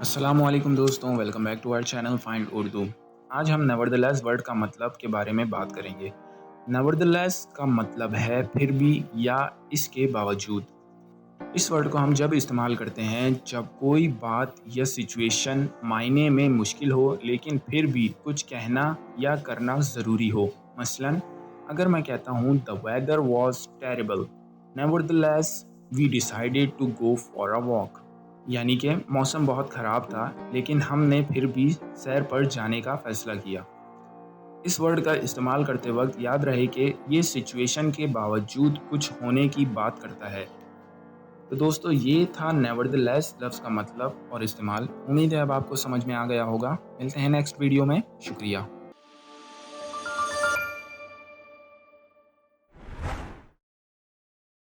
अस्सलामुअलैकुम दोस्तों, welcome back to our channel find Urdu. आज हम नेवरदलेस वर्ड का मतलब के बारे में बात करेंगे। नेवरदलेस का मतलब है फिर भी या इसके बावजूद। इस वर्ड को हम जब इस्तेमाल करते हैं जब कोई बात या सिचुएशन मायने में मुश्किल हो लेकिन फिर भी कुछ कहना या करना ज़रूरी हो। मसलन अगर मैं कहता हूँ the weather was terrible, nevertheless we decided to go for a walk. यानी कि मौसम बहुत ख़राब था लेकिन हमने फिर भी सैर पर जाने का फ़ैसला किया। इस वर्ड का इस्तेमाल करते वक्त याद रहे कि ये सिचुएशन के बावजूद कुछ होने की बात करता है। तो दोस्तों, ये था नेवरदलेस लफ्ज़ का मतलब और इस्तेमाल। उम्मीद है अब आपको समझ में आ गया होगा। मिलते हैं नेक्स्ट वीडियो में। शुक्रिया।